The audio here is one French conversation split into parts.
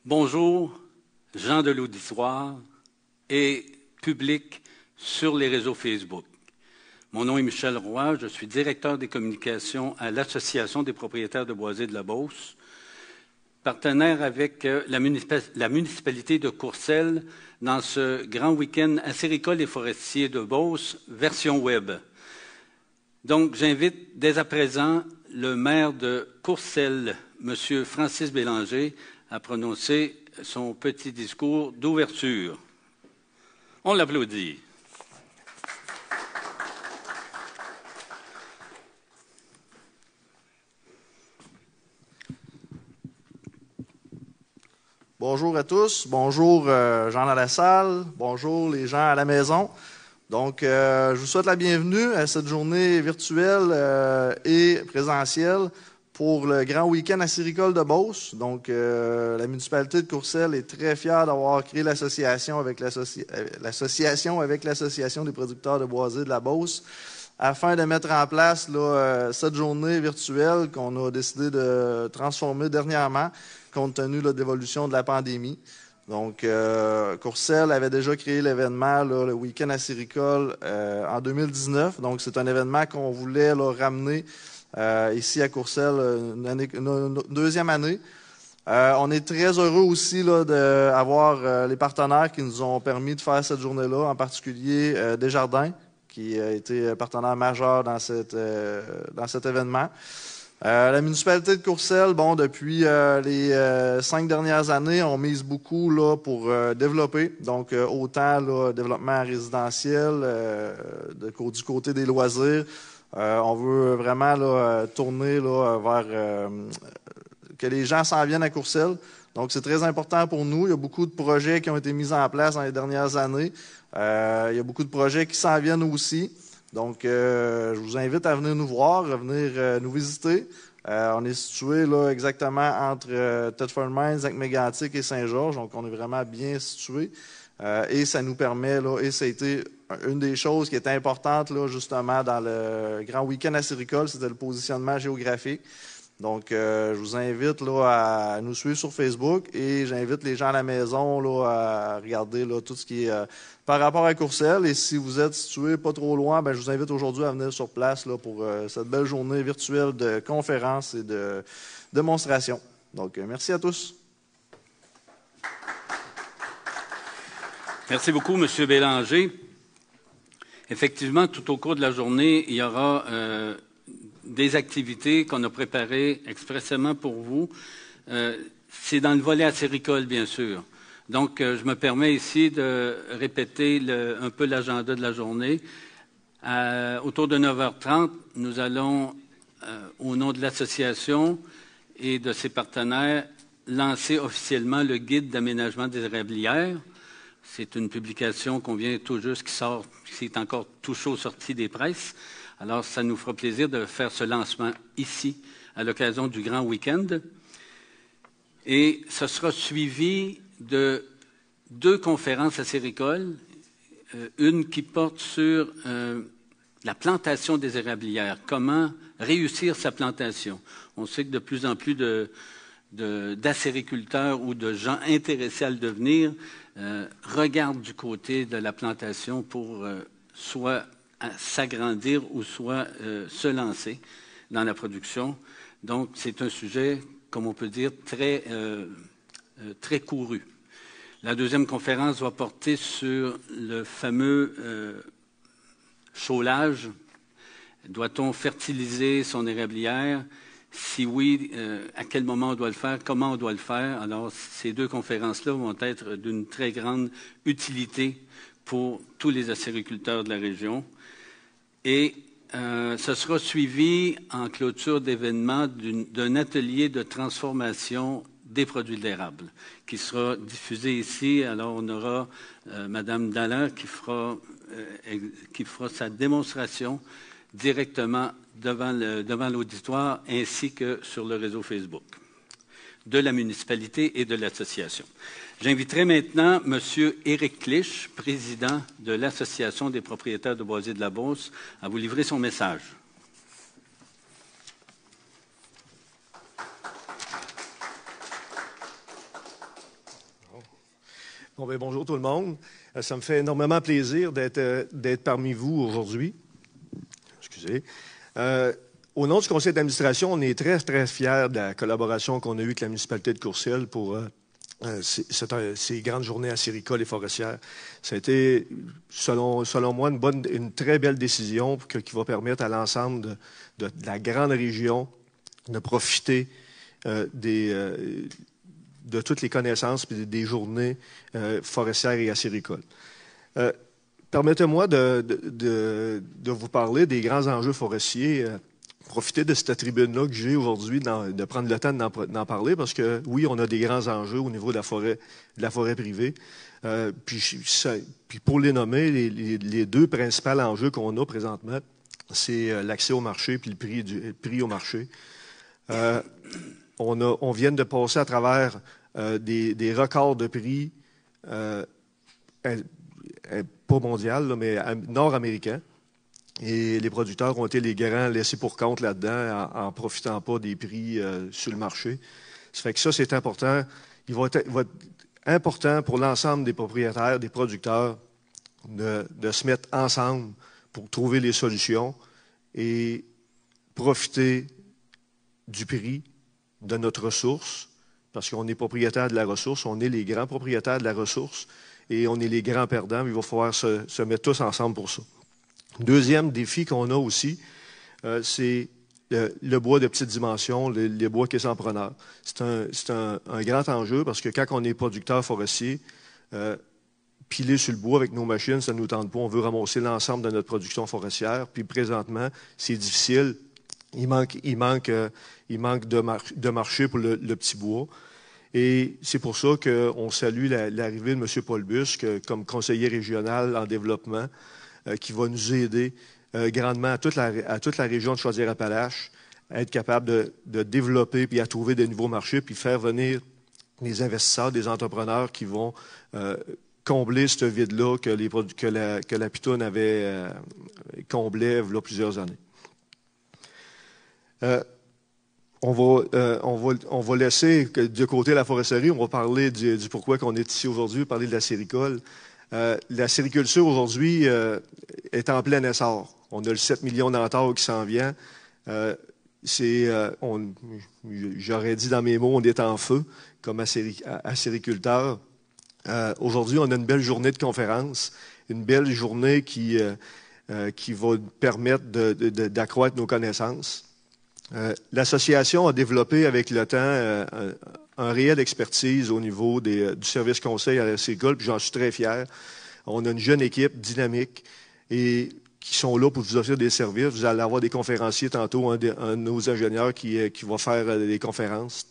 Bonjour, gens de l'auditoire et public sur les réseaux Facebook. Mon nom est Michel Roy, je suis directeur des communications à l'Association des propriétaires de boisés de la Beauce, partenaire avec la municipalité de Courcelles dans ce grand week-end acéricole et forestier de Beauce, version web. Donc, j'invite dès à présent le maire de Courcelles, M. Francis Bélanger, à prononcer son petit discours d'ouverture. On l'applaudit. Bonjour à tous, bonjour Jean dans la salle, bonjour les gens à la maison. Donc, je vous souhaite la bienvenue à cette journée virtuelle et présentielle pour le grand week-end acéricole de Beauce. Donc, la municipalité de Courcelles est très fière d'avoir créé l'association avec l'Association des producteurs de boisés de la Beauce afin de mettre en place cette journée virtuelle qu'on a décidé de transformer dernièrement compte tenu de l'évolution de la pandémie. Donc, Courcelles avait déjà créé l'événement, le week-end acéricole, en 2019. Donc, c'est un événement qu'on voulait ramener ici à Courcelles une deuxième année. On est très heureux aussi d'avoir les partenaires qui nous ont permis de faire cette journée-là, en particulier Desjardins, qui a été partenaire majeur dans cet événement. La municipalité de Courcelles, depuis les 5 dernières années, on mise beaucoup pour développer. Donc, autant développement résidentiel du côté des loisirs. On veut vraiment tourner vers que les gens s'en viennent à Courcelles. Donc, c'est très important pour nous. Il y a beaucoup de projets qui ont été mis en place dans les dernières années. Il y a beaucoup de projets qui s'en viennent aussi. Donc, je vous invite à venir nous voir, à venir nous visiter. On est situé exactement entre Thetford Mines, Lac-Mégantic et Saint-Georges. Donc, on est vraiment bien situé. Et ça nous permet, et ça a été une des choses qui était importante justement dans le grand week-end acéricole, c'était le positionnement géographique. Donc, je vous invite à nous suivre sur Facebook et j'invite les gens à la maison à regarder tout ce qui est par rapport à Courcelles. Et si vous êtes situé pas trop loin, je vous invite aujourd'hui à venir sur place pour cette belle journée virtuelle de conférences et de démonstrations. Donc, merci à tous. Merci beaucoup, M. Bélanger. Effectivement, tout au cours de la journée, il y aura des activités qu'on a préparées expressément pour vous. C'est dans le volet acéricole, bien sûr. Donc, je me permets ici de répéter un peu l'agenda de la journée. Autour de 9h30, nous allons, au nom de l'association et de ses partenaires, lancer officiellement le guide d'aménagement des érablières. C'est une publication qu'on vient tout juste, qui est encore tout chaud sorti des presses. Alors, ça nous fera plaisir de faire ce lancement ici, à l'occasion du grand week-end. Et ce sera suivi de 2 conférences acéricoles, une qui porte sur la plantation des érablières, comment réussir sa plantation. On sait que de plus en plus d'acériculteurs ou de gens intéressés à le devenir regardent du côté de la plantation pour soit s'agrandir ou soit se lancer dans la production. Donc, c'est un sujet, comme on peut dire, très couru. La deuxième conférence va porter sur le fameux chaulage. Doit-on fertiliser son érablière? Si oui, à quel moment on doit le faire? Comment on doit le faire? Alors, ces 2 conférences-là vont être d'une très grande utilité pour tous les acériculteurs de la région. Et ce sera suivi en clôture d'événements d'un atelier de transformation des produits de l'érable qui sera diffusé ici. Alors, on aura Mme Dallaire qui fera sa démonstration directement devant l'auditoire ainsi que sur le réseau Facebook de la municipalité et de l'association. J'inviterai maintenant M. Éric Clich, président de l'Association des propriétaires de boisés de la Beauce, à vous livrer son message. Bon, bien, bonjour tout le monde. Ça me fait énormément plaisir d'être parmi vous aujourd'hui. Excusez. Au nom du conseil d'administration, on est très, très fiers de la collaboration qu'on a eue avec la municipalité de Courcelles pour ces grandes journées acéricoles et forestières. Ça a été, selon moi, une très belle décision qui va permettre à l'ensemble de la grande région de profiter de toutes les connaissances et des journées forestières et acéricoles. Permettez-moi de vous parler des grands enjeux forestiers. Profiter de cette tribune-là que j'ai aujourd'hui, de prendre le temps d'en parler, parce que oui, on a des grands enjeux au niveau de la forêt privée. Puis pour les nommer, les deux principaux enjeux qu'on a présentement, c'est l'accès au marché puis le prix au marché. On vient de passer à travers des records de prix, pas mondial, là, mais nord-américains. Et les producteurs ont été les grands laissés pour compte là-dedans en profitant pas des prix sur le marché. Ça fait que ça, c'est important. Il va être important pour l'ensemble des propriétaires, des producteurs, de se mettre ensemble pour trouver les solutions et profiter du prix de notre ressource, parce qu'on est propriétaire de la ressource, on est les grands propriétaires de la ressource et on est les grands perdants. Il va falloir se mettre tous ensemble pour ça. Deuxième défi qu'on a aussi, c'est le bois de petite dimension, les bois qui sont preneurs. C'est un grand enjeu parce que quand on est producteur forestier, piler sur le bois avec nos machines, ça ne nous tente pas. On veut ramasser l'ensemble de notre production forestière. Puis présentement, c'est difficile. Il manque de marché pour le petit bois. Et c'est pour ça qu'on salue l'arrivée de M. Paul Busque comme conseiller régional en développement, qui va nous aider grandement à toute la région de Chaudière-Appalaches à être capable de développer puis à trouver des nouveaux marchés puis faire venir des investisseurs, des entrepreneurs qui vont combler ce vide-là que la Pitoune avait comblé il y a plusieurs années. On va laisser de côté la foresterie, on va parler du pourquoi qu'on est ici aujourd'hui, parler de la séricole. La sériculture aujourd'hui est en plein essor. On a le 7 millions d'hectares qui s'en vient. J'aurais dit dans mes mots, on est en feu comme acériculteur. Aujourd'hui, on a une belle journée de conférence, une belle journée qui va permettre d'accroître nos connaissances. L'association a développé avec le temps un réel expertise au niveau du service conseil à la séricole, puis j'en suis très fier. On a une jeune équipe dynamique et qui sont là pour vous offrir des services. Vous allez avoir des conférenciers tantôt, un de nos ingénieurs qui va faire des conférences.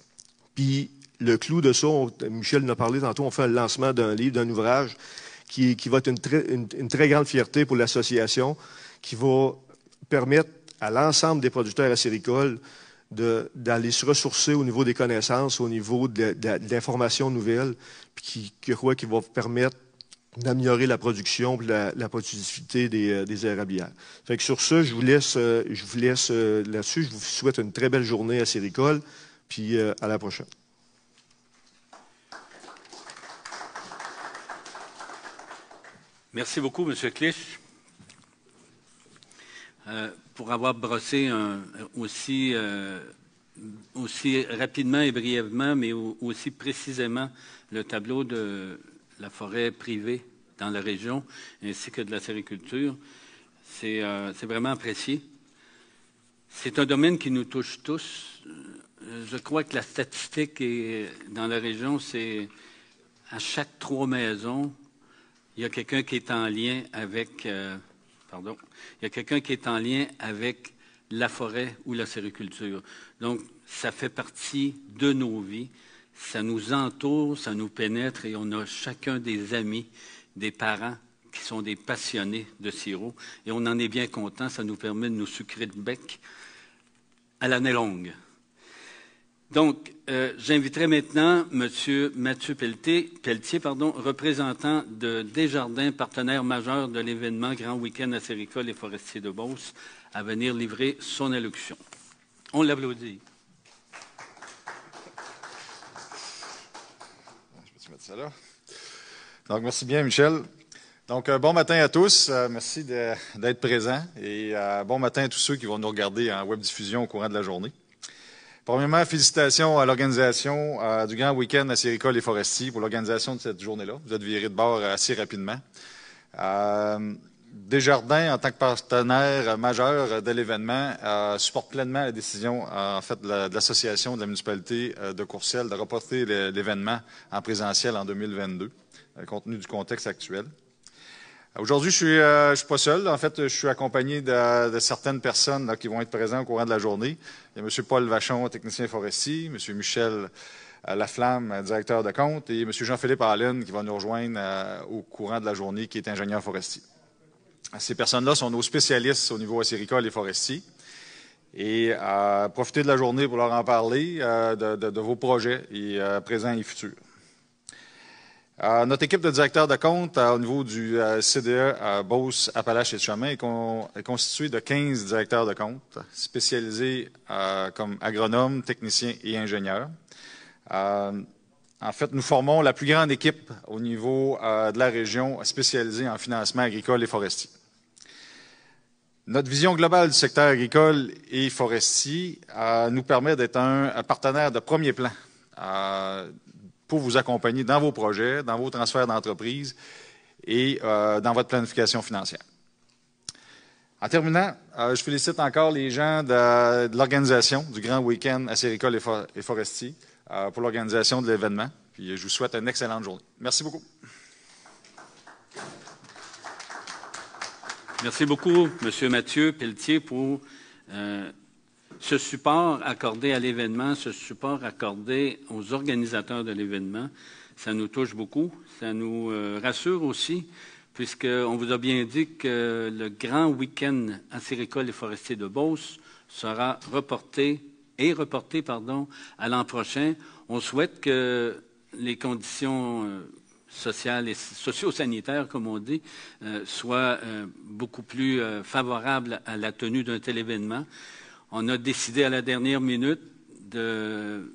Puis le clou de ça, Michel en a parlé tantôt, on fait le lancement d'un livre, d'un ouvrage qui va être une très grande fierté pour l'association, qui va permettre à l'ensemble des producteurs acéricoles d'aller se ressourcer au niveau des connaissances, au niveau de l'information nouvelle, puis qui va permettre d'améliorer la production et la productivité des érablières. Fait que sur ce, je vous laisse là-dessus. Je vous souhaite une très belle journée acéricole, puis à la prochaine. Merci beaucoup, M. Clich. Pour avoir brossé aussi rapidement et brièvement, mais aussi précisément, le tableau de la forêt privée dans la région, ainsi que de la sériculture. C'est vraiment apprécié. C'est un domaine qui nous touche tous. Je crois que la statistique dans la région, c'est à chaque 3 maisons, il y a quelqu'un qui est en lien avec... il y a quelqu'un qui est en lien avec la forêt ou la sériculture. Donc, ça fait partie de nos vies. Ça nous entoure, ça nous pénètre et on a chacun des amis, des parents qui sont des passionnés de sirop. Et on en est bien content. Ça nous permet de nous sucrer le bec à l'année longue. Donc, j'inviterai maintenant M. Mathieu Pelletier, représentant de Desjardins, partenaire majeur de l'événement Grand Week-end acéricole et forestier de Beauce, à venir livrer son allocution. On l'applaudit. Je peux-tu mettre ça là? Donc, merci bien, Michel. Donc, bon matin à tous. Merci d'être présents. Et bon matin à tous ceux qui vont nous regarder en web-diffusion au courant de la journée. Premièrement, félicitations à l'organisation du Grand Week-end à Séricole et Forestier pour l'organisation de cette journée-là. Vous êtes virés de bord assez rapidement. Desjardins, en tant que partenaire majeur de l'événement, supporte pleinement la décision de l'Association de la municipalité de Courcelles de reporter l'événement en présentiel en 2022, compte tenu du contexte actuel. Aujourd'hui, je suis pas seul. En fait, je suis accompagné de certaines personnes là, qui vont être présentes au courant de la journée. Il y a M. Paul Vachon, technicien forestier, M. Michel Laflamme, directeur de compte, et M. Jean-Philippe Allen qui va nous rejoindre au courant de la journée, qui est ingénieur forestier. Ces personnes-là sont nos spécialistes au niveau acéricole et forestier. Et profitez de la journée pour leur en parler de vos projets présents et futurs. Notre équipe de directeurs de compte au niveau du CDE Beauce, Appalaches et Chemin est constituée de 15 directeurs de compte spécialisés comme agronomes, techniciens et ingénieurs. En fait, nous formons la plus grande équipe au niveau de la région spécialisée en financement agricole et forestier. Notre vision globale du secteur agricole et forestier nous permet d'être un partenaire de premier plan pour vous accompagner dans vos projets, dans vos transferts d'entreprise et dans votre planification financière. En terminant, je félicite encore les gens de l'organisation du Grand Week-end à Séricole et Forestier pour l'organisation de l'événement. Puis je vous souhaite une excellente journée. Merci beaucoup. Merci beaucoup, M. Mathieu Pelletier, pour ce support accordé à l'événement, ce support accordé aux organisateurs de l'événement. Ça nous touche beaucoup. Ça nous rassure aussi, puisqu'on vous a bien dit que le grand week-end à Séricole et Forestier de Beauce sera reporté à l'an prochain. On souhaite que les conditions sociales et socio-sanitaires, comme on dit, soient beaucoup plus favorables à la tenue d'un tel événement. On a décidé à la dernière minute de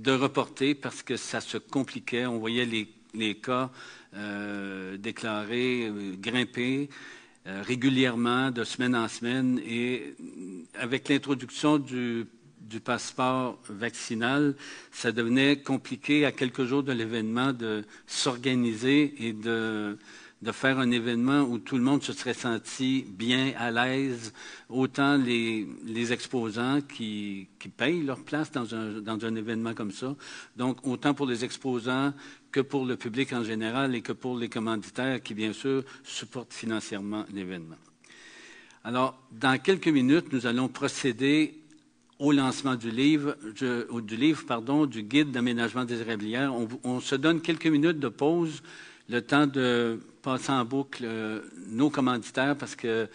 reporter parce que ça se compliquait. On voyait les cas déclarés, grimper régulièrement, de semaine en semaine. Et avec l'introduction du passeport vaccinal, ça devenait compliqué à quelques jours de l'événement de s'organiser et de faire un événement où tout le monde se serait senti bien, à l'aise, autant les exposants qui payent leur place dans un événement comme ça, donc autant pour les exposants que pour le public en général et que pour les commanditaires qui, bien sûr, supportent financièrement l'événement. Alors, dans quelques minutes, nous allons procéder au lancement du livre, du guide d'aménagement des érablières. On se donne quelques minutes de pause, le temps de passer en boucle nos commanditaires, parce que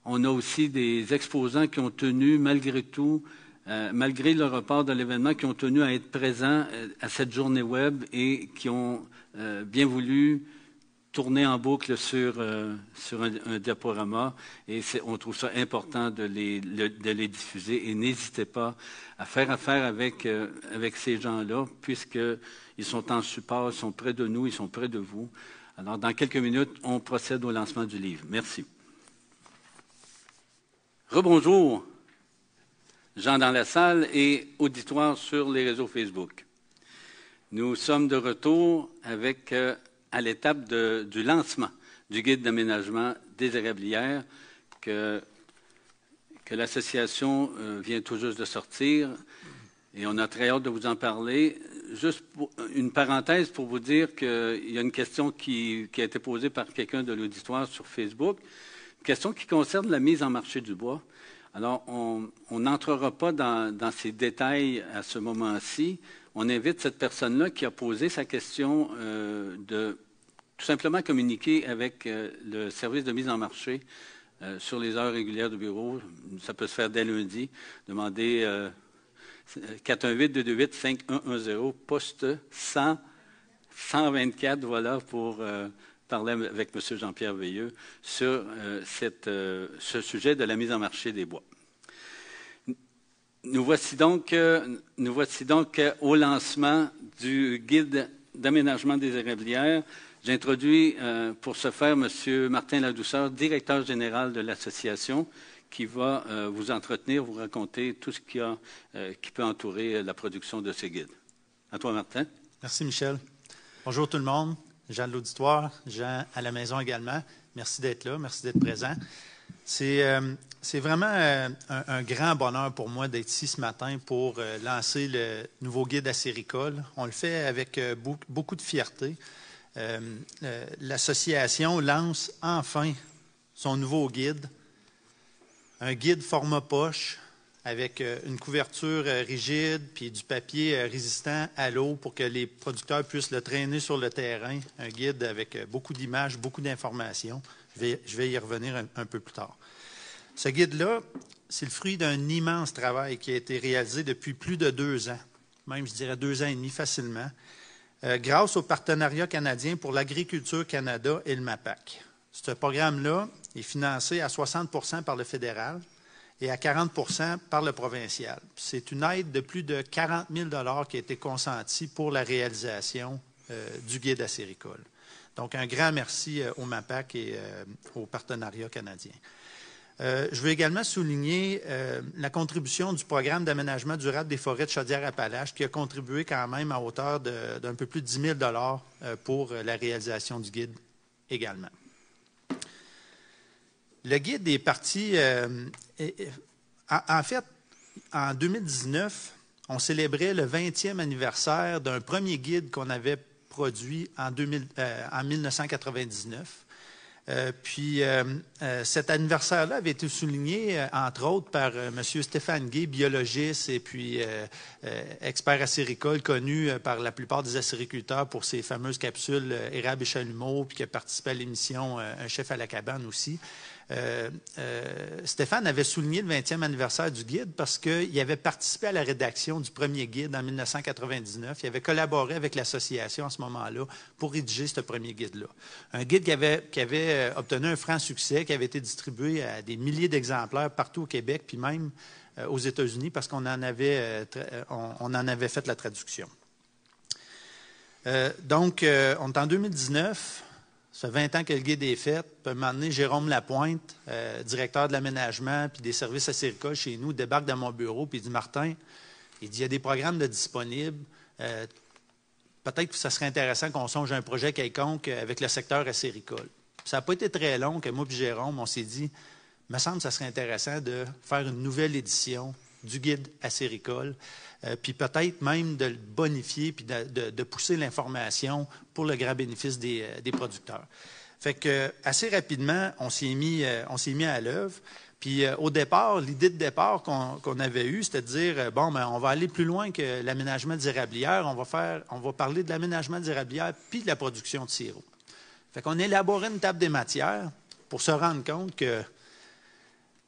on a aussi des exposants qui ont tenu, malgré tout, malgré le report de l'événement, qui ont tenu à être présents à cette journée web et qui ont bien voulu tourner en boucle sur un diaporama. Et on trouve ça important de les diffuser. Et n'hésitez pas à faire affaire avec ces gens-là, puisqu'ils sont en support, ils sont près de nous, ils sont près de vous. Alors, dans quelques minutes, on procède au lancement du livre. Merci. Rebonjour, gens dans la salle et auditoires sur les réseaux Facebook. Nous sommes de retour avec, à l'étape du lancement du guide d'aménagement des érablières que l'association vient tout juste de sortir. Et on a très hâte de vous en parler. Juste une parenthèse pour vous dire qu'il y a une question qui a été posée par quelqu'un de l'auditoire sur Facebook, une question qui concerne la mise en marché du bois. Alors, on n'entrera pas dans ces détails à ce moment-ci. On invite cette personne-là qui a posé sa question de tout simplement communiquer avec le service de mise en marché sur les heures régulières du bureau. Ça peut se faire dès lundi. Demandez 418-228-5110, poste 124, voilà, pour parler avec M. Jean-Pierre Veilleux sur ce sujet de la mise en marché des bois. Nous voici donc au lancement du guide d'aménagement des érablières. J'introduis pour ce faire M. Martin Ladouceur, directeur général de l'association, qui va vous entretenir, vous raconter tout ce qui peut entourer la production de ces guides. À toi, Martin. Merci, Michel. Bonjour tout le monde, gens de l'auditoire, gens à la maison également. Merci d'être là, merci d'être présent. C'est vraiment un grand bonheur pour moi d'être ici ce matin pour lancer le nouveau guide acéricole. On le fait avec beaucoup de fierté. L'association lance enfin son nouveau guide, un guide format poche avec une couverture rigide puis du papier résistant à l'eau pour que les producteurs puissent le traîner sur le terrain. Un guide avec beaucoup d'images, beaucoup d'informations. Je vais y revenir un peu plus tard. Ce guide-là, c'est le fruit d'un immense travail qui a été réalisé depuis plus de 2 ans, même je dirais 2 ans et demi facilement, grâce au partenariat canadien pour l'agriculture Canada et le MAPAC. Ce programme-là est financé à 60 % par le fédéral et à 40 % par le provincial. C'est une aide de plus de 40 000 $ qui a été consentie pour la réalisation du guide acéricole. Donc, un grand merci au MAPAC et au partenariat canadien. Je veux également souligner la contribution du programme d'aménagement durable des forêts de Chaudière-Appalaches qui a contribué quand même à hauteur d'un peu plus de 10 000 $ pour la réalisation du guide également. Le guide est parti... en fait, en 2019, on célébrait le 20e anniversaire d'un premier guide qu'on avait produit en 1999. Cet anniversaire-là avait été souligné, entre autres, par M. Stéphane Gay, biologiste et puis expert acéricole, connu par la plupart des acériculteurs pour ses fameuses capsules Érable et Chalumeau, puis qui a participé à l'émission Un chef à la cabane aussi. Stéphane avait souligné le 20e anniversaire du guide parce qu'il avait participé à la rédaction du premier guide en 1999. Il avait collaboré avec l'association à ce moment-là pour rédiger ce premier guide-là. Un guide qui avait obtenu un franc succès, qui avait été distribué à des milliers d'exemplaires partout au Québec, puis même aux États-Unis, parce qu'on en avait fait la traduction. Donc, on est en 2019. Ça fait 20 ans que le guide est fait. Puis à un moment donné, Jérôme Lapointe, directeur de l'aménagement puis des services acéricoles chez nous, débarque dans mon bureau puis il dit « Martin, il y a des programmes de disponibles. Peut-être que ça serait intéressant qu'on songe à un projet quelconque avec le secteur acéricole. » Ça n'a pas été très long que moi et Jérôme, on s'est dit « Il me semble que ça serait intéressant de faire une nouvelle édition du guide acéricole. » Puis peut-être même de le bonifier puis de pousser l'information pour le grand bénéfice des producteurs. Fait que assez rapidement, on s'est mis à l'œuvre. Puis au départ, l'idée de départ qu'on avait eue, c'était de dire bon, ben on va aller plus loin que l'aménagement des érablières. On va parler de l'aménagement des érablières puis de la production de sirop. Fait qu'on a élaboré une table des matières pour se rendre compte que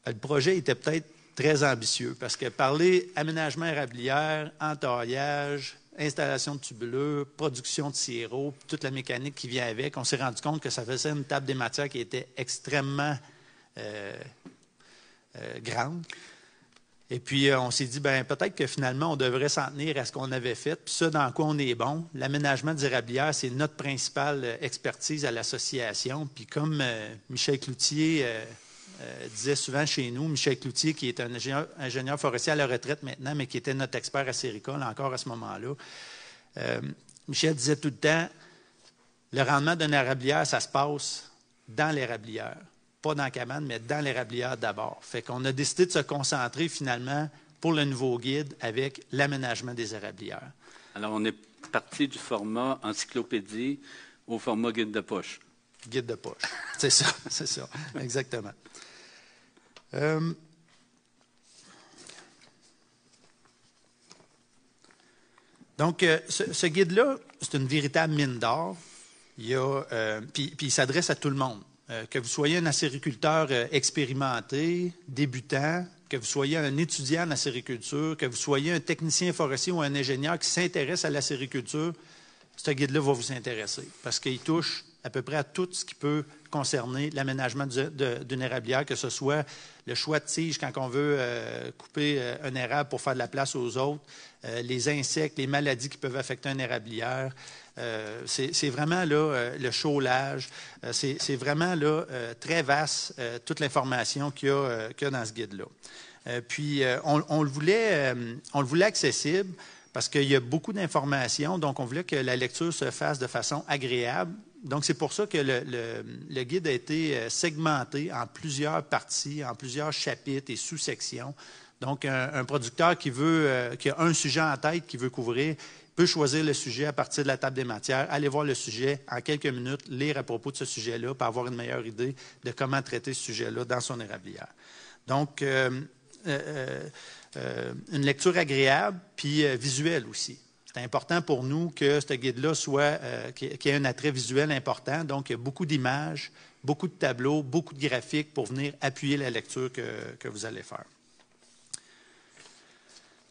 le projet était peut-être très ambitieux, parce que parler aménagement érablière, entaillage, installation de tubuleux, production de sirop, toute la mécanique qui vient avec, on s'est rendu compte que ça faisait une table des matières qui était extrêmement grande. Et puis, on s'est dit, ben peut-être que finalement, on devrait s'en tenir à ce qu'on avait fait, puis ça, dans quoi on est bon. L'aménagement des érablières, c'est notre principale expertise à l'association. Puis comme Michel Cloutier disait souvent chez nous, Michel Cloutier, qui est un ingénieur forestier à la retraite maintenant, mais qui était notre expert acéricole encore à ce moment-là. Michel disait tout le temps, le rendement d'une érablière, ça se passe dans l'érablière. Pas dans la cabane, mais dans l'érablière d'abord. Fait qu'on a décidé de se concentrer finalement pour le nouveau guide avec l'aménagement des érablières. Alors, on est parti du format encyclopédie au format guide de poche. Guide de poche. C'est ça, exactement. Donc, ce guide-là, c'est une véritable mine d'or. Puis il s'adresse à tout le monde. Que vous soyez un acériculteur expérimenté, débutant, que vous soyez un étudiant en acériculture, que vous soyez un technicien forestier ou un ingénieur qui s'intéresse à l'acériculture, ce guide-là va vous intéresser parce qu'il touche à peu près à tout ce qui peut concerner l'aménagement d'une érablière, que ce soit le choix de tige quand on veut couper un érable pour faire de la place aux autres, les insectes, les maladies qui peuvent affecter une érablière. C'est vraiment là, le chaulage. C'est vraiment là, très vaste, toute l'information qu'il y a dans ce guide-là. Puis, on le voulait accessible parce qu'il y a beaucoup d'informations, donc on voulait que la lecture se fasse de façon agréable. Donc, c'est pour ça que le guide a été segmenté en plusieurs parties, en plusieurs chapitres et sous-sections. Donc, un producteur qui a un sujet en tête qu'il veut couvrir peut choisir le sujet à partir de la table des matières, aller voir le sujet en quelques minutes, lire à propos de ce sujet-là pour avoir une meilleure idée de comment traiter ce sujet-là dans son érablière. Donc, une lecture agréable puis visuelle aussi. C'est important pour nous que ce guide-là qu'il y ait un attrait visuel important. Donc, il y a beaucoup d'images, beaucoup de tableaux, beaucoup de graphiques pour venir appuyer la lecture que vous allez faire.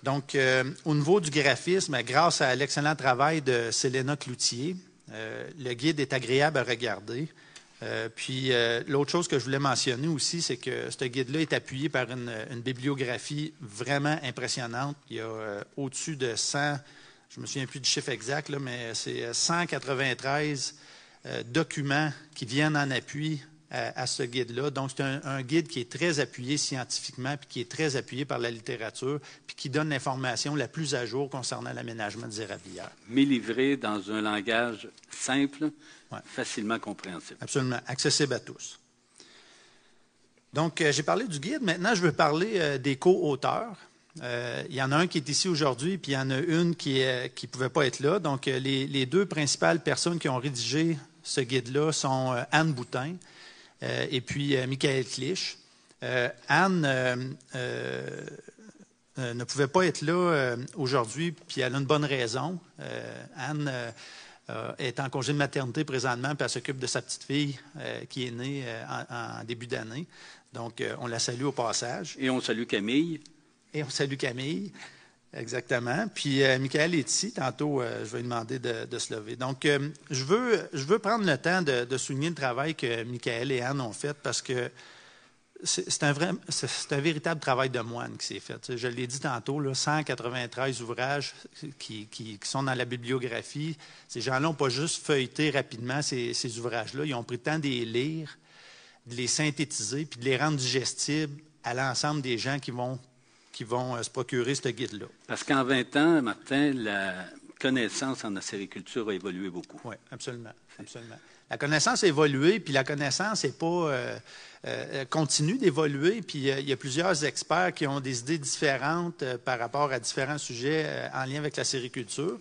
Donc, au niveau du graphisme, grâce à l'excellent travail de Célena Cloutier, le guide est agréable à regarder. Puis, l'autre chose que je voulais mentionner aussi, c'est que ce guide-là est appuyé par une bibliographie vraiment impressionnante. Il y a au-dessus de 100, je ne me souviens plus du chiffre exact, là, mais c'est 193 documents qui viennent en appui à ce guide-là. Donc, c'est un guide qui est très appuyé scientifiquement, puis qui est très appuyé par la littérature, puis qui donne l'information la plus à jour concernant l'aménagement des érablières. Mais livré dans un langage simple, ouais, facilement compréhensible. Absolument, accessible à tous. Donc, j'ai parlé du guide. Maintenant, je veux parler des co-auteurs. Il y en a un qui est ici aujourd'hui, puis il y en a une qui ne pouvait pas être là. Donc, les deux principales personnes qui ont rédigé ce guide-là sont Anne Boutin et puis Michael Clich. Anne ne pouvait pas être là aujourd'hui, puis elle a une bonne raison. Anne est en congé de maternité présentement, puis elle s'occupe de sa petite fille qui est née en début d'année. Donc, on la salue au passage. Et on salue Camille. Et on salue Camille, exactement. Puis, Michael est ici. Tantôt, je vais lui demander de se lever. Donc, je veux prendre le temps de souligner le travail que Michael et Anne ont fait parce que c'est un véritable travail de moine qui s'est fait. Je l'ai dit tantôt, là, 193 ouvrages qui sont dans la bibliographie. Ces gens-là n'ont pas juste feuilleté rapidement ces ouvrages-là. Ils ont pris le temps de les lire, de les synthétiser, puis de les rendre digestibles à l'ensemble des gens qui vont se procurer ce guide-là. Parce qu'en 20 ans, Martin, la connaissance en acériculture a évolué beaucoup. Oui, absolument. Absolument. La connaissance a évolué, puis la connaissance n'est pas continue d'évoluer, puis il y a plusieurs experts qui ont des idées différentes par rapport à différents sujets en lien avec la sériculture.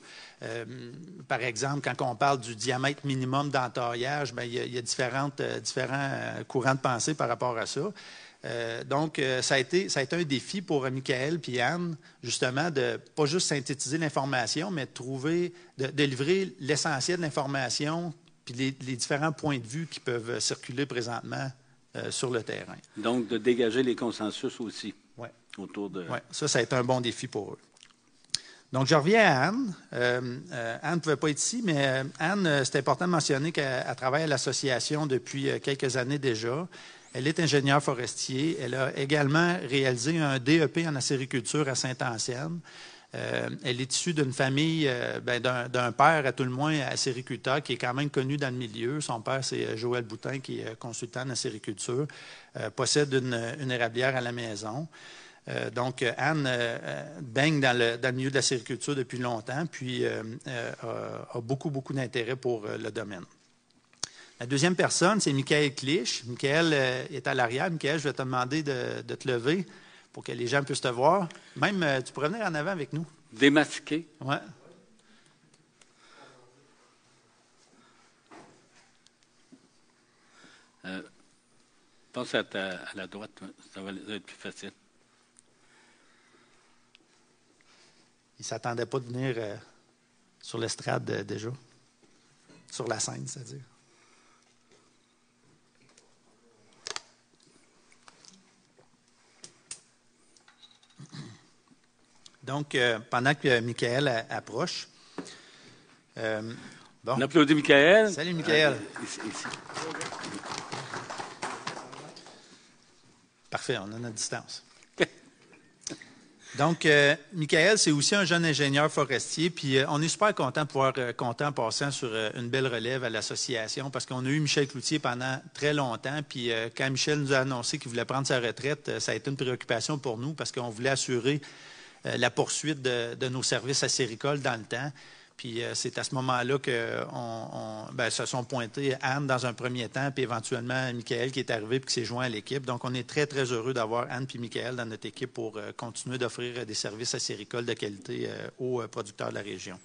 Par exemple, quand on parle du diamètre minimum d'entaillage, bien, il y a différents courants de pensée par rapport à ça. Donc, ça a été un défi pour Michael et Anne, justement, de pas juste synthétiser l'information, mais de livrer l'essentiel de l'information puis les différents points de vue qui peuvent circuler présentement sur le terrain. Donc, de dégager les consensus aussi. Ouais. Autour de... Oui, ça a été un bon défi pour eux. Donc, je reviens à Anne. Anne ne pouvait pas être ici, mais Anne, c'est important de mentionner qu'elle travaille à l'association depuis quelques années déjà. Elle est ingénieure forestier. Elle a également réalisé un DEP en acériculture à Sainte-Ancienne. Elle est issue d'une famille, d'un père à tout le moins acériculteur qui est quand même connu dans le milieu. Son père, c'est Joël Boutin, qui est consultant en acériculture, possède une érablière à la maison. Donc, Anne baigne dans le milieu de la sériculture depuis longtemps, puis a beaucoup d'intérêt pour le domaine. La deuxième personne, c'est Michael Clich. Michael est à l'arrière. Michael, je vais te demander de te lever pour que les gens puissent te voir. Même, tu pourrais venir en avant avec nous. Démasqué. Oui. Pense à la droite, ça va être plus facile. Il ne s'attendait pas de venir sur l'estrade déjà. Sur la scène, c'est-à-dire. Donc, pendant que Michael approche, Bon. On applaudit Michael. Salut, Michael. Ici. Parfait, on a notre distance. Donc, Michael, c'est aussi un jeune ingénieur forestier, puis on est super content de pouvoir compter en passant sur une belle relève à l'association, parce qu'on a eu Michel Cloutier pendant très longtemps, puis quand Michel nous a annoncé qu'il voulait prendre sa retraite, ça a été une préoccupation pour nous, parce qu'on voulait assurer la poursuite de nos services acéricoles dans le temps. Puis c'est à ce moment-là que se sont pointés Anne dans un premier temps, puis éventuellement Michael qui est arrivé puis qui s'est joint à l'équipe. Donc, on est très, très heureux d'avoir Anne puis Michael dans notre équipe pour continuer d'offrir des services acéricoles de qualité aux producteurs de la région.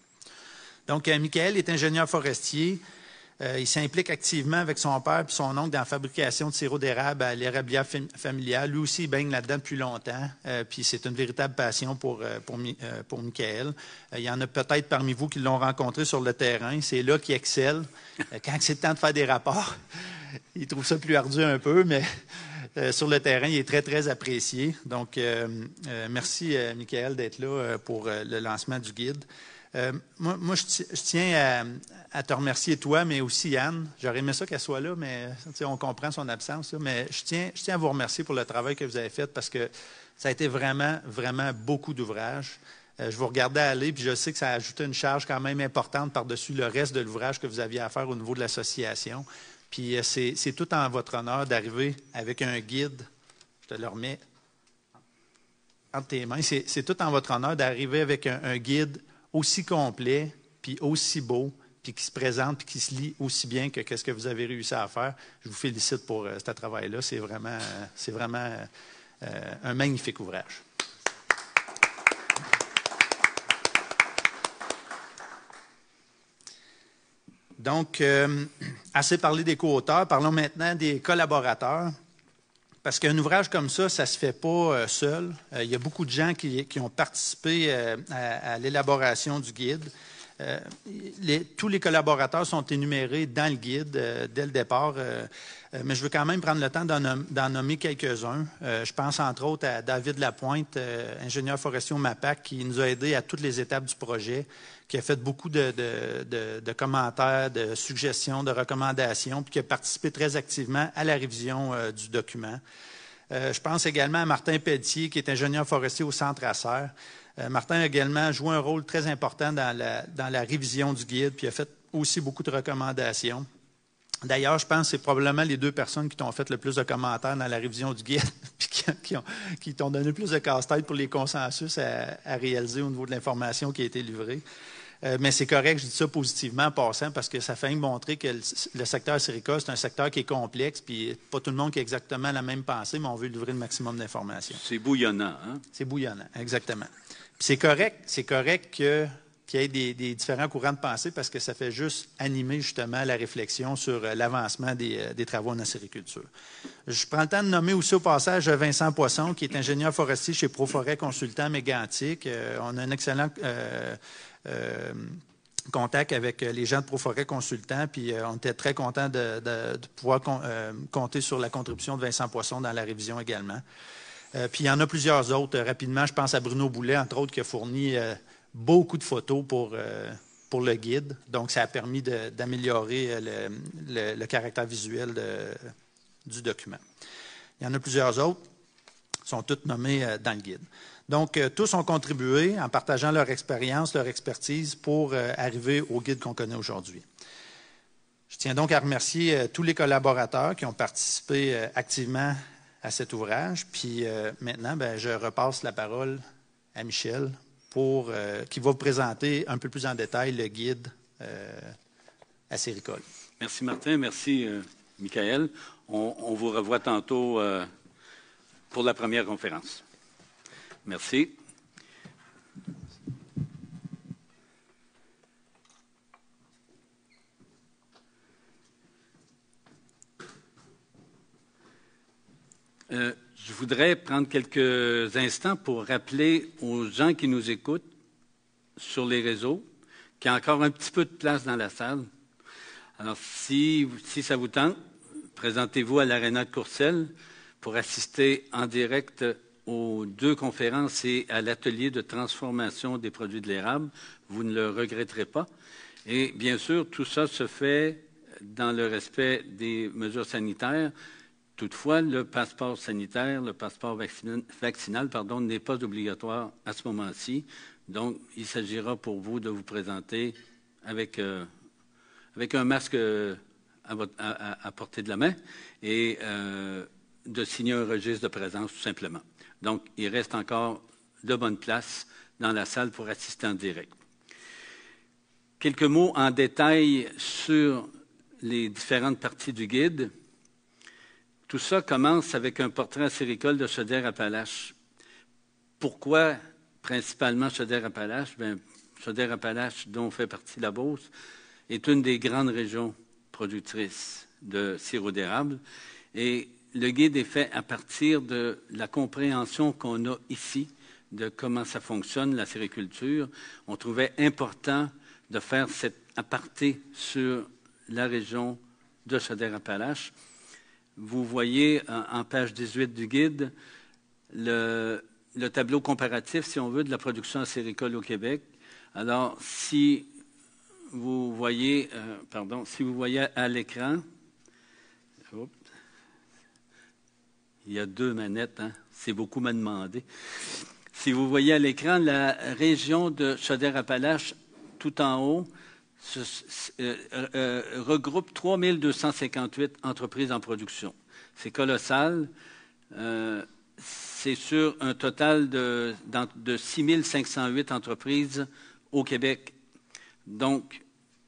Donc, Michael est ingénieur forestier. Il s'implique activement avec son père et son oncle dans la fabrication de sirop d'érable à l'érablière familiale. Lui aussi, il baigne là-dedans depuis longtemps. Puis c'est une véritable passion pour Michael. Il y en a peut-être parmi vous qui l'ont rencontré sur le terrain. C'est là qu'il excelle. Quand c'est le temps de faire des rapports, il trouve ça plus ardu un peu, mais sur le terrain, il est très, très apprécié. Donc, merci, Michael, d'être là pour le lancement du guide. Moi, je tiens à te remercier, toi, mais aussi Anne. J'aurais aimé ça qu'elle soit là, mais on comprend son absence. Là, mais je tiens à vous remercier pour le travail que vous avez fait parce que ça a été vraiment, vraiment beaucoup d'ouvrages. Je vous regardais aller, puis je sais que ça a ajouté une charge quand même importante par-dessus le reste de l'ouvrage que vous aviez à faire au niveau de l'association. Puis c'est tout en votre honneur d'arriver avec un guide. Je te le remets entre tes mains. C'est tout en votre honneur d'arriver avec un guide aussi complet, puis aussi beau, puis qui se présente, puis qui se lit aussi bien que ce que vous avez réussi à faire. Je vous félicite pour ce travail-là. C'est vraiment un magnifique ouvrage. Donc, assez parlé des co-auteurs, parlons maintenant des collaborateurs. Parce qu'un ouvrage comme ça, ça ne se fait pas seul. Il y a beaucoup de gens qui ont participé à l'élaboration du guide. Tous les collaborateurs sont énumérés dans le guide dès le départ, mais je veux quand même prendre le temps d'en nommer quelques-uns. Je pense entre autres à David Lapointe, ingénieur forestier au MAPAC, qui nous a aidés à toutes les étapes du projet, qui a fait beaucoup de commentaires, de suggestions, de recommandations, puis qui a participé très activement à la révision du document. Je pense également à Martin Pelletier, qui est ingénieur forestier au Centre Acer. Martin a également joué un rôle très important dans la révision du guide, puis a fait aussi beaucoup de recommandations. D'ailleurs, je pense que c'est probablement les deux personnes qui t'ont fait le plus de commentaires dans la révision du guide, puis qui t'ont donné le plus de casse-tête pour les consensus à réaliser au niveau de l'information qui a été livrée. Mais c'est correct, je dis ça positivement en passant, parce que ça fait montrer que le secteur acéricole, c'est un secteur qui est complexe, puis pas tout le monde qui a exactement la même pensée, mais on veut livrer le maximum d'informations. C'est bouillonnant, hein? C'est bouillonnant, exactement. Puis c'est correct qu'il y ait des différents courants de pensée parce que ça fait juste animer justement la réflexion sur l'avancement des travaux en acériculture. Je prends le temps de nommer aussi au passage Vincent Poisson, qui est ingénieur forestier chez Proforêt Consultant Mégantic. On a un excellent contact avec les gens de Proforêt Consultant, puis on était très contents de pouvoir compter sur la contribution de Vincent Poisson dans la révision également. Puis il y en a plusieurs autres. Rapidement, je pense à Bruno Boulet, entre autres, qui a fourni beaucoup de photos pour le guide. Donc, ça a permis d'améliorer le caractère visuel du document. Il y en a plusieurs autres, sont toutes nommés dans le guide. Donc, tous ont contribué en partageant leur expérience, leur expertise pour arriver au guide qu'on connaît aujourd'hui. Je tiens donc à remercier tous les collaborateurs qui ont participé activement à cet ouvrage. Puis maintenant, je repasse la parole à Michel qui va vous présenter un peu plus en détail le guide acéricole. Merci Martin, merci Michael. On vous revoit tantôt pour la première conférence. Merci. Je voudrais prendre quelques instants pour rappeler aux gens qui nous écoutent sur les réseaux qu'il y a encore un petit peu de place dans la salle. Alors, si ça vous tente, présentez-vous à l'Aréna de Courcelles pour assister en direct aux 2 conférences et à l'atelier de transformation des produits de l'érable. Vous ne le regretterez pas. Et bien sûr, tout ça se fait dans le respect des mesures sanitaires. Toutefois, le passeport sanitaire, le passeport vaccinal, n'est pas obligatoire à ce moment-ci. Donc, il s'agira pour vous de vous présenter avec un masque à portée de la main et de signer un registre de présence, tout simplement. Donc, il reste encore de bonnes places dans la salle pour assister en direct. Quelques mots en détail sur les différentes parties du guide. Tout ça commence avec un portrait acéricole de Chaudière-Appalaches. Pourquoi principalement Chaudière-Appalaches? Bien, Chaudière-Appalaches, dont fait partie la Beauce, est une des grandes régions productrices de sirop d'érable. Et le guide est fait à partir de la compréhension qu'on a ici de comment ça fonctionne, la sériculture. On trouvait important de faire cet aparté sur la région de Chaudière-Appalaches. Vous voyez en page 18 du guide le tableau comparatif, si on veut, de la production acéricole au Québec. Alors, si vous voyez à l'écran, il y a 2 manettes, hein? C'est beaucoup m'a demandé. Si vous voyez à l'écran, la région de Chaudière-Appalaches, tout en haut, regroupe 3258 entreprises en production. C'est colossal. C'est sur un total de 6508 entreprises au Québec. Donc,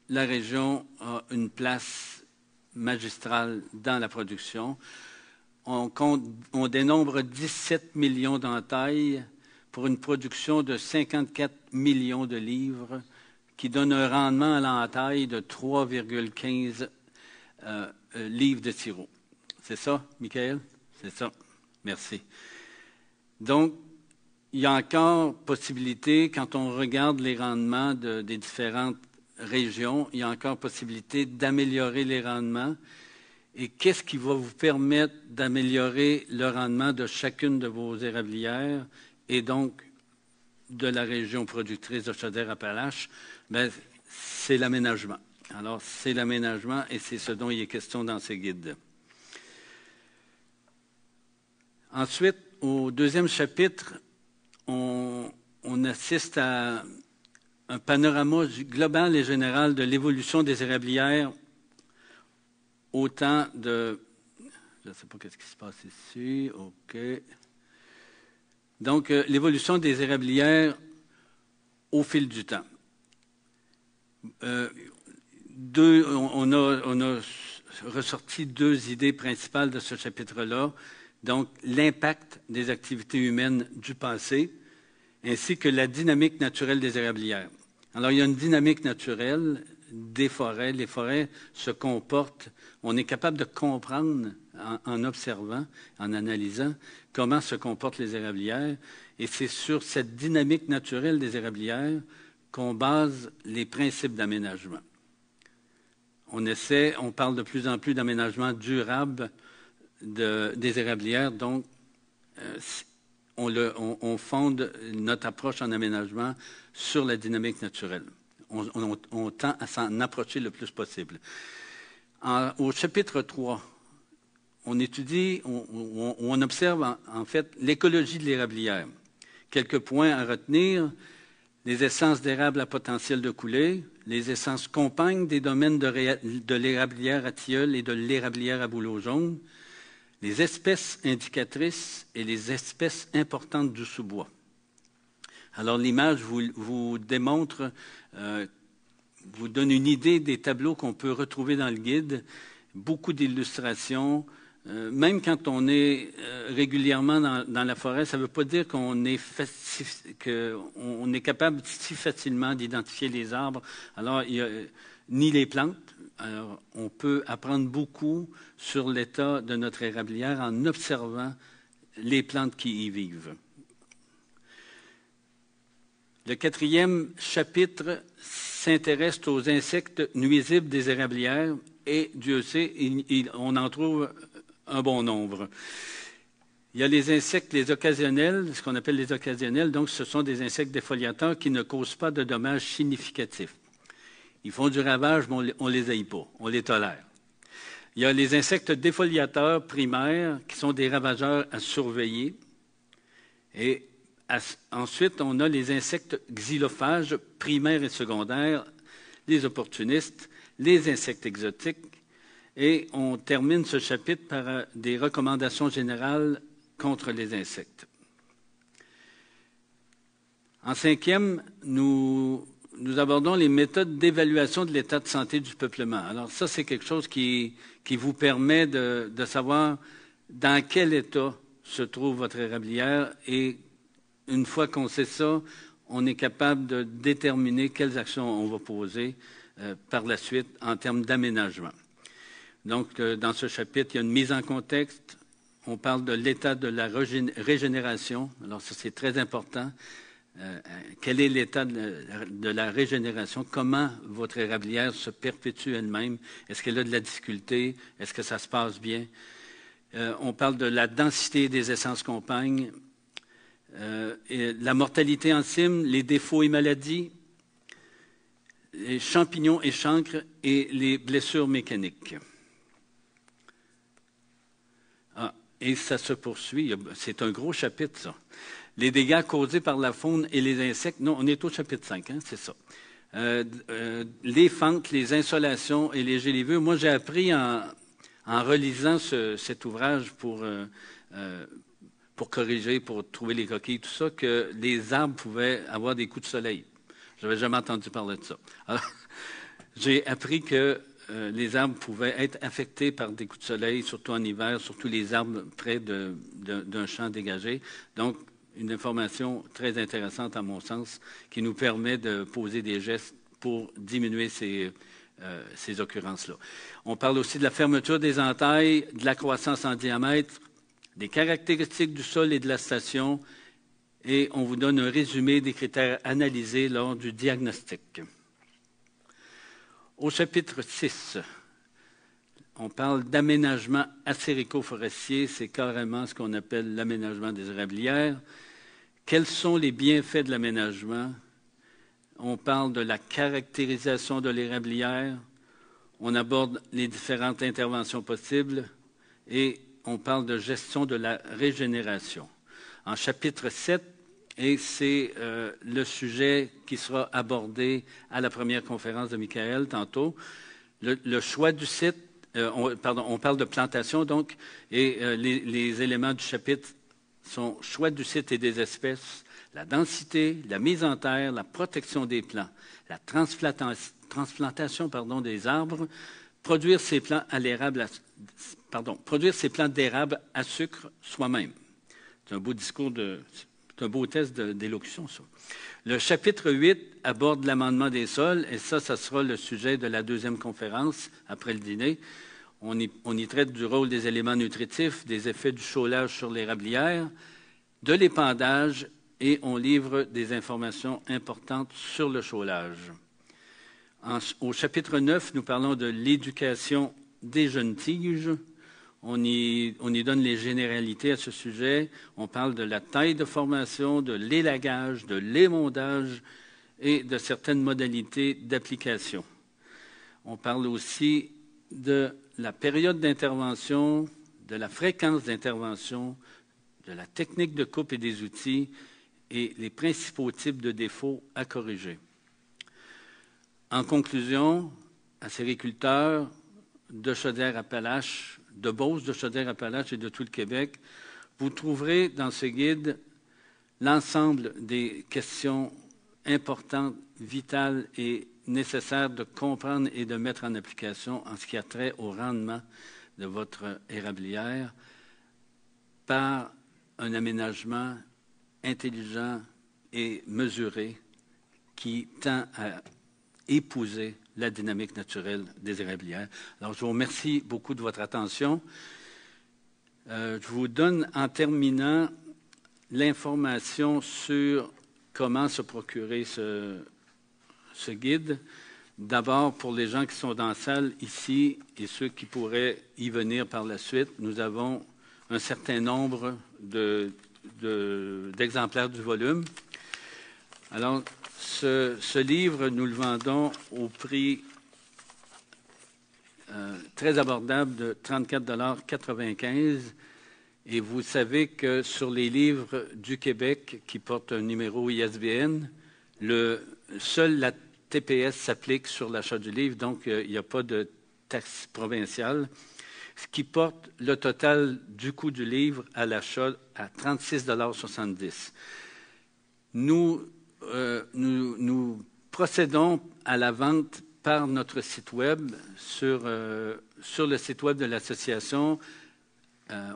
la région a une place magistrale dans la production. On dénombre 17 millions d'entailles pour une production de 54 millions de livres qui donne un rendement à l'entaille de 3,15 livres de sirop. C'est ça, Michael? C'est ça. Merci. Donc, il y a encore possibilité, quand on regarde les rendements des différentes régions, il y a encore possibilité d'améliorer les rendements. Et qu'est-ce qui va vous permettre d'améliorer le rendement de chacune de vos érablières et donc de la région productrice de Chaudière-Appalaches? Bien, c'est l'aménagement. Alors, c'est l'aménagement et c'est ce dont il est question dans ces guides. Ensuite, au 2e chapitre, on assiste à un panorama global et général de l'évolution des érablières au temps de... Je ne sais pas ce qui se passe ici. OK. Donc, l'évolution des érablières au fil du temps. On a ressorti 2 idées principales de ce chapitre-là. Donc, l'impact des activités humaines du passé, ainsi que la dynamique naturelle des érablières. Alors, il y a une dynamique naturelle des forêts. Les forêts se comportent. On est capable de comprendre, en observant, en analysant, comment se comportent les érablières. Et c'est sur cette dynamique naturelle des érablières qu'on base les principes d'aménagement. On parle de plus en plus d'aménagement durable des érablières, donc on fonde notre approche en aménagement sur la dynamique naturelle. On tend à s'en approcher le plus possible. Au chapitre 3, on étudie, on observe en fait l'écologie de l'érablière. Quelques points à retenir: les essences d'érable à potentiel de coulée, les essences compagnes des domaines de l'érablière à tilleul et de l'érablière à bouleau jaune, les espèces indicatrices et les espèces importantes du sous-bois. Alors, l'image vous démontre, vous donne une idée des tableaux qu'on peut retrouver dans le guide, beaucoup d'illustrations. Même quand on est régulièrement dans la forêt, ça ne veut pas dire qu'on est capable si facilement d'identifier les arbres. Alors, ni les plantes. Alors, on peut apprendre beaucoup sur l'état de notre érablière en observant les plantes qui y vivent. Le 4e chapitre s'intéresse aux insectes nuisibles des érablières et, Dieu sait, on en trouve un bon nombre. Il y a les insectes, les occasionnels, ce qu'on appelle les occasionnels, donc ce sont des insectes défoliateurs qui ne causent pas de dommages significatifs. Ils font du ravage, mais on ne les haït pas, on les tolère. Il y a les insectes défoliateurs primaires, qui sont des ravageurs à surveiller. Et ensuite, on a les insectes xylophages primaires et secondaires, les opportunistes, les insectes exotiques. Et on termine ce chapitre par des recommandations générales contre les insectes. En cinquième, nous abordons les méthodes d'évaluation de l'état de santé du peuplement. Alors ça, c'est quelque chose qui vous permet de savoir dans quel état se trouve votre érablière, et une fois qu'on sait ça, on est capable de déterminer quelles actions on va poser par la suite en termes d'aménagement. Donc, dans ce chapitre, il y a une mise en contexte. On parle de l'état de la régénération. Alors ça, c'est très important. Quel est l'état de la régénération? Comment votre érablière se perpétue elle-même? Est-ce qu'elle a de la difficulté? Est-ce que ça se passe bien? On parle de la densité des essences compagnes, et la mortalité en cime, les défauts et maladies, les champignons et chancres et les blessures mécaniques. Et ça se poursuit. C'est un gros chapitre, ça. Les dégâts causés par la faune et les insectes. Non, on est au chapitre 5, hein, c'est ça. Les fentes, les insolations et les géliveaux. Moi, j'ai appris en relisant cet ouvrage pour corriger, pour trouver les coquilles, tout ça, que les arbres pouvaient avoir des coups de soleil. Je n'avais jamais entendu parler de ça. Alors, j'ai appris que les arbres pouvaient être affectés par des coups de soleil, surtout en hiver, surtout les arbres près d'un champ dégagé. Donc, une information très intéressante à mon sens qui nous permet de poser des gestes pour diminuer ces occurrences-là. On parle aussi de la fermeture des entailles, de la croissance en diamètre, des caractéristiques du sol et de la station, et on vous donne un résumé des critères analysés lors du diagnostic. Au chapitre 6, on parle d'aménagement acérico-forestier, c'est carrément ce qu'on appelle l'aménagement des érablières. Quels sont les bienfaits de l'aménagement? On parle de la caractérisation de l'érablière, on aborde les différentes interventions possibles et on parle de gestion de la régénération. En chapitre 7, et c'est le sujet qui sera abordé à la première conférence de Michael tantôt, le choix du site, on parle de plantation donc, et les éléments du chapitre sont choix du site et des espèces, la densité, la mise en terre, la protection des plants, la transplantation des arbres, produire ces plants d'érable à sucre soi-même. C'est un beau discours, c'est un beau test d'élocution, ça. Le chapitre 8 aborde l'amendement des sols, et ça sera le sujet de la deuxième conférence après le dîner. On y traite du rôle des éléments nutritifs, des effets du chaulage sur l'érablière, de l'épandage, et on livre des informations importantes sur le chaulage. Au chapitre 9, nous parlons de l'éducation des jeunes tiges. On y donne les généralités à ce sujet. On parle de la taille de formation, de l'élagage, de l'émondage et de certaines modalités d'application. On parle aussi de la période d'intervention, de la fréquence d'intervention, de la technique de coupe et des outils et les principaux types de défauts à corriger. En conclusion, acériculteurs de Chaudière-Appalaches, de Beauce, de Chaudière-Appalaches et de tout le Québec, vous trouverez dans ce guide l'ensemble des questions importantes, vitales et nécessaires de comprendre et de mettre en application en ce qui a trait au rendement de votre érablière par un aménagement intelligent et mesuré qui tend à épouser la dynamique naturelle des érablières. Alors, je vous remercie beaucoup de votre attention. Je vous donne en terminant l'information sur comment se procurer ce guide. D'abord, pour les gens qui sont dans la salle ici et ceux qui pourraient y venir par la suite, nous avons un certain nombre d'exemplaires du volume. Alors, ce livre, nous le vendons au prix très abordable de 34,95 $. Et vous savez que sur les livres du Québec qui portent un numéro ISBN, seule la TPS s'applique sur l'achat du livre, donc il n'y a pas de taxe provinciale, ce qui porte le total du coût du livre à l'achat à 36,70 $. Nous procédons à la vente par notre site Web sur le site Web de l'association.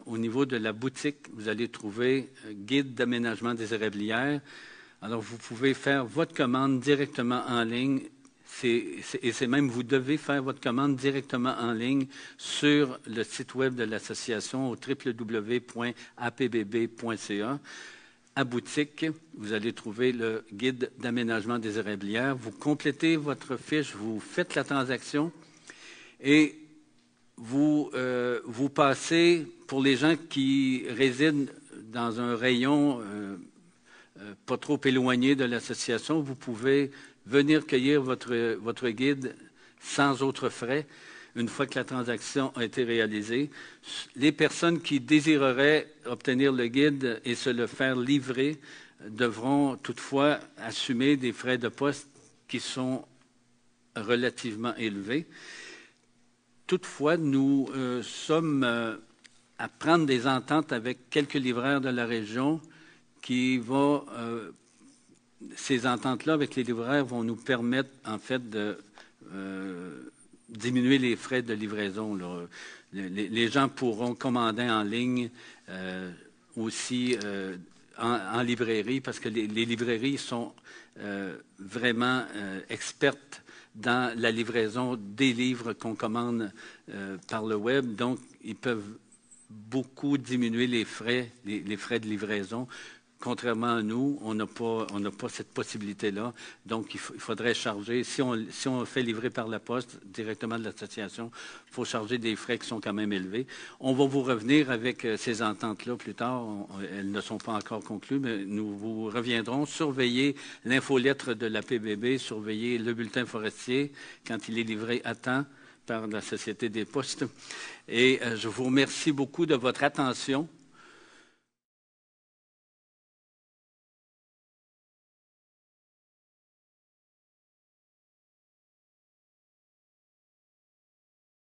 Au niveau de la boutique, vous allez trouver guide d'aménagement des érablières. Alors, vous pouvez faire votre commande directement en ligne. Et c'est même, vous devez faire votre commande directement en ligne sur le site Web de l'association au www.apbb.ca. À boutique, vous allez trouver le guide d'aménagement des érablières. Vous complétez votre fiche, vous faites la transaction et vous passez, pour les gens qui résident dans un rayon pas trop éloigné de l'association, vous pouvez venir cueillir votre guide sans autres frais une fois que la transaction a été réalisée. Les personnes qui désireraient obtenir le guide et se le faire livrer devront toutefois assumer des frais de poste qui sont relativement élevés. Toutefois, nous sommes à prendre des ententes avec quelques libraires de la région qui vont... ces ententes-là avec les libraires vont nous permettre, en fait, de diminuer les frais de livraison. Là. Les gens pourront commander en ligne aussi en librairie, parce que les librairies sont vraiment expertes dans la livraison des livres qu'on commande par le web. Donc, ils peuvent beaucoup diminuer les frais de livraison. Contrairement à nous, on n'a pas cette possibilité-là. Donc, il faudrait charger, si on fait livrer par la poste directement de l'association, il faut charger des frais qui sont quand même élevés. On va vous revenir avec ces ententes-là plus tard. Elles ne sont pas encore conclues, mais nous vous reviendrons. Surveillez l'infolettre de la PBB, surveillez le bulletin forestier quand il est livré à temps par la Société des postes. Et je vous remercie beaucoup de votre attention.